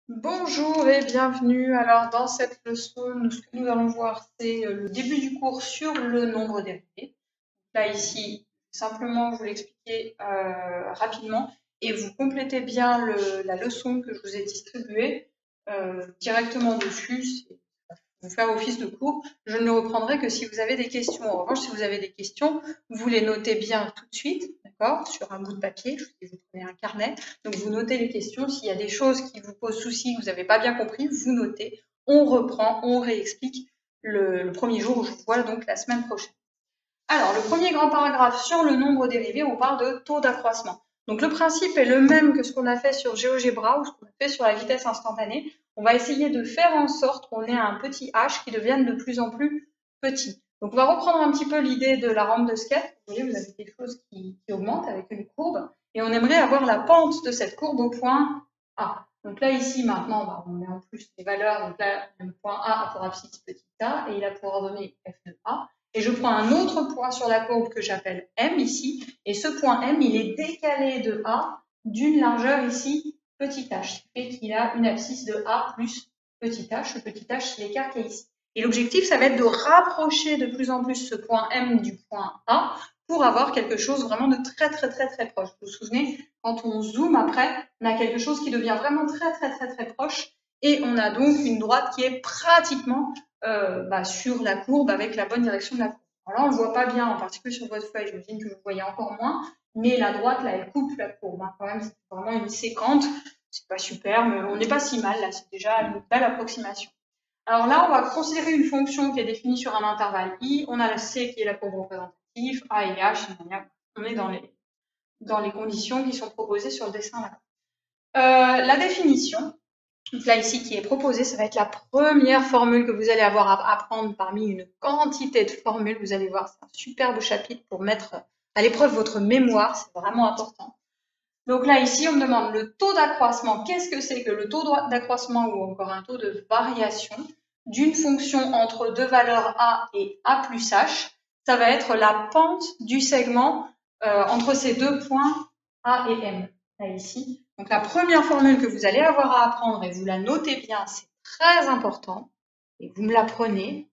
Bonjour et bienvenue. Alors, dans cette leçon, ce que nous allons voir, c'est le début du cours sur le nombre dérivé. Là, ici, simplement vous l'expliquer rapidement et vous complétez bien la leçon que je vous ai distribuée directement dessus. Vous faire office de cours. Je ne le reprendrai que si vous avez des questions. En revanche, si vous avez des questions, vous les notez bien tout de suite, d'accord, sur un bout de papier. Vous prenez un carnet. Donc, vous notez les questions. S'il y a des choses qui vous posent souci, que vous n'avez pas bien compris, vous notez. On reprend, on réexplique le premier jour où je vous vois, donc la semaine prochaine. Alors, le premier grand paragraphe sur le nombre dérivé, on parle de taux d'accroissement. Donc, le principe est le même que ce qu'on a fait sur GeoGebra ou ce qu'on a fait sur la vitesse instantanée. On va essayer de faire en sorte qu'on ait un petit h qui devienne de plus en plus petit. Donc, on va reprendre un petit peu l'idée de la rampe de skate. Vous voyez, vous avez quelque chose qui augmente avec une courbe et on aimerait avoir la pente de cette courbe au point A. Donc là, ici, maintenant, on met en plus les valeurs. Donc là, le point A a pour abscisse petit a et il a pour ordonnée f de A. Et je prends un autre point sur la courbe que j'appelle M ici, et ce point M, il est décalé de A d'une largeur ici, petit h, ce qui fait qu'il a une abscisse de A plus petit h. Le petit h, c'est l'écart qui est ici. Et l'objectif, ça va être de rapprocher de plus en plus ce point M du point A pour avoir quelque chose vraiment de très proche. Vous vous souvenez, quand on zoome après, on a quelque chose qui devient vraiment très proche, et on a donc une droite qui est pratiquement sur la courbe avec la bonne direction de la courbe. Alors là, on ne le voit pas bien, en particulier sur votre feuille, j'imagine que vous voyez encore moins, mais la droite, là, elle coupe la courbe. Hein. Quand même, c'est vraiment une séquente. C'est pas super, mais on n'est pas si mal, là, c'est déjà une belle approximation. Alors là, on va considérer une fonction qui est définie sur un intervalle i. On a la c qui est la courbe représentative, a et h, on est dans les conditions qui sont proposées sur le dessin là. La définition, donc là, ici, qui est proposée, ça va être la première formule que vous allez avoir à apprendre parmi une quantité de formules. Vous allez voir, c'est un superbe chapitre pour mettre à l'épreuve votre mémoire. C'est vraiment important. Donc là, ici, on me demande le taux d'accroissement. Qu'est-ce que c'est que le taux d'accroissement ou encore un taux de variation d'une fonction entre deux valeurs a et a plus h? Ça va être la pente du segment entre ces deux points a et m. Là, ici. Donc la première formule que vous allez avoir à apprendre, et vous la notez bien, c'est très important, et vous me l'apprenez.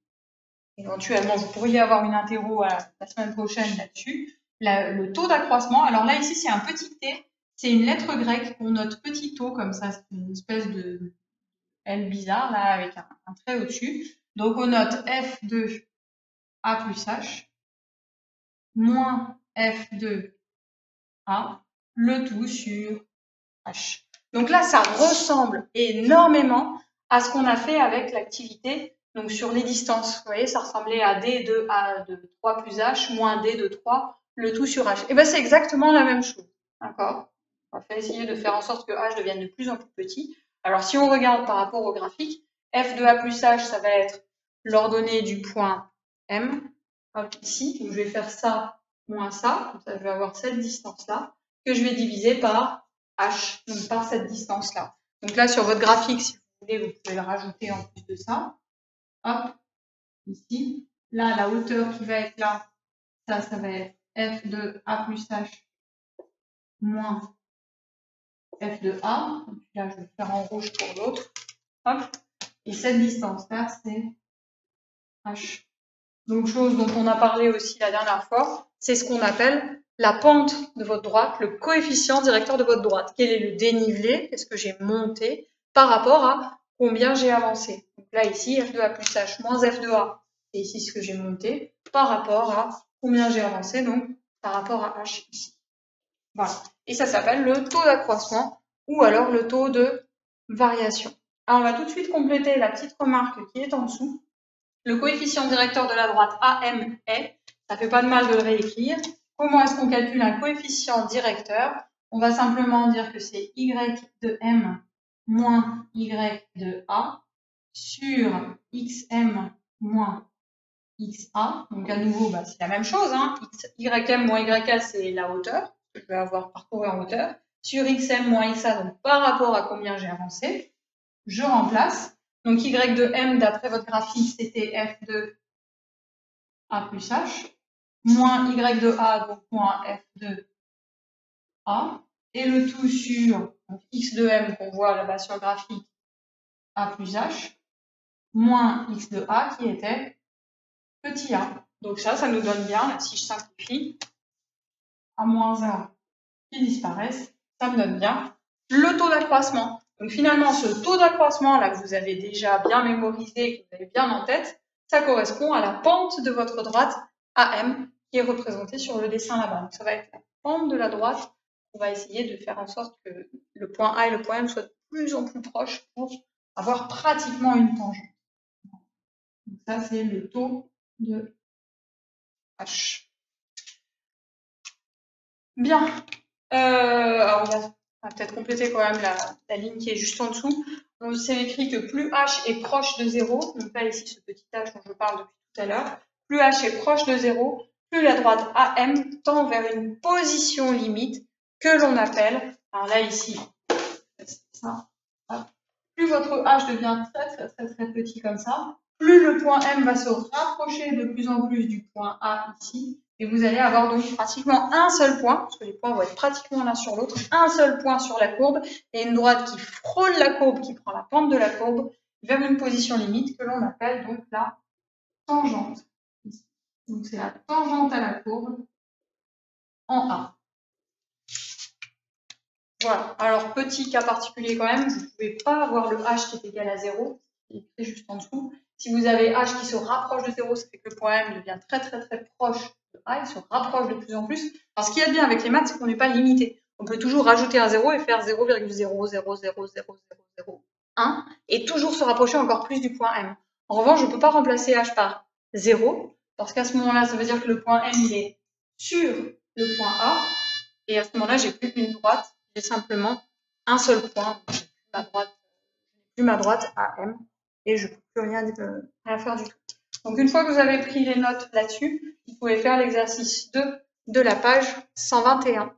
Éventuellement, vous pourriez avoir une interro la semaine prochaine là-dessus. Le taux d'accroissement, alors là, ici, c'est un petit t, c'est une lettre grecque qu'on note petit taux, comme ça, c'est une espèce de L bizarre, là, avec un trait au-dessus. Donc, on note f de a plus h, moins f de a, le tout sur h. Donc là, ça ressemble énormément à ce qu'on a fait avec l'activité donc sur les distances. Vous voyez, ça ressemblait à d de a de 3 plus h moins d de 3, le tout sur h. Et bien, c'est exactement la même chose. D'accord? On va essayer de faire en sorte que h devienne de plus en plus petit. Alors, si on regarde par rapport au graphique, f de a plus h, ça va être l'ordonnée du point M. Hop, ici, donc je vais faire ça moins ça. Comme ça, je vais avoir cette distance-là que je vais diviser par h, donc par cette distance-là. Donc là, sur votre graphique, si vous voulez, vous pouvez le rajouter en plus de ça. Hop, ici. Là, la hauteur qui va être là, ça va être f de a plus h moins f de a. Donc là, je vais faire en rouge pour l'autre. Hop. Et cette distance-là, c'est h. Donc, chose dont on a parlé aussi la dernière fois, c'est ce qu'on appelle la pente de votre droite, le coefficient directeur de votre droite. Quel est le dénivelé? Qu'est-ce que j'ai monté par rapport à combien j'ai avancé? Donc là, ici, f de a plus h moins f de a, c'est ici ce que j'ai monté par rapport à combien j'ai avancé, donc par rapport à h ici. Voilà. Et ça s'appelle le taux d'accroissement ou alors le taux de variation. Alors, on va tout de suite compléter la petite remarque qui est en dessous. Le coefficient directeur de la droite AM est, ça fait pas de mal de le réécrire. Comment est-ce qu'on calcule un coefficient directeur? On va simplement dire que c'est y de m moins y de a sur xm moins xa. Donc à nouveau, c'est la même chose. Hein. Ym moins yk, c'est la hauteur que je vais avoir parcouru en hauteur. Sur xm moins xa, donc par rapport à combien j'ai avancé, je remplace. Donc, y de m, d'après votre graphique, c'était f de a plus h, moins y de a, donc moins f de a, et le tout sur donc, x de m qu'on voit là-bas sur le graphique, A plus H, moins X de A qui était petit a. Donc ça nous donne bien, là, si je simplifie, A moins A qui disparaissent, ça me donne bien le taux d'accroissement. Donc finalement, ce taux d'accroissement là que vous avez déjà bien mémorisé, que vous avez bien en tête, ça correspond à la pente de votre droite AM qui est représentée sur le dessin là-bas. Donc ça va être la pente de la droite. On va essayer de faire en sorte que le point A et le point M soient de plus en plus proches pour avoir pratiquement une tangente. Donc ça, c'est le taux de H. Bien. Alors on va peut-être compléter quand même la ligne qui est juste en dessous. On s'est écrit que plus H est proche de 0, donc là ici ce petit H dont je parle depuis tout à l'heure, plus H est proche de 0, plus la droite AM tend vers une position limite que l'on appelle, alors là ici, ça, plus votre H devient très petit comme ça, plus le point M va se rapprocher de plus en plus du point A ici, et vous allez avoir donc pratiquement un seul point, parce que les points vont être pratiquement l'un sur l'autre, un seul point sur la courbe, et une droite qui frôle la courbe, qui prend la pente de la courbe, vers une position limite que l'on appelle donc la tangente. Donc c'est la tangente à la courbe en A. Voilà, alors petit cas particulier quand même, vous ne pouvez pas avoir le H qui est égal à 0, qui est écrit juste en dessous. Si vous avez H qui se rapproche de 0, ça fait que le point M devient très proche de A, il se rapproche de plus en plus. Alors ce qu'il y a de bien avec les maths, c'est qu'on n'est pas limité. On peut toujours rajouter un 0 et faire 0,0000001 et toujours se rapprocher encore plus du point M. En revanche, je ne peux pas remplacer H par 0, parce qu'à ce moment-là, ça veut dire que le point M il est sur le point A, et à ce moment-là, j'ai plus qu'une droite. J'ai simplement un seul point, plus ma droite AM, et je ne peux plus rien faire du tout. Donc une fois que vous avez pris les notes là-dessus, vous pouvez faire l'exercice 2 de la page 121.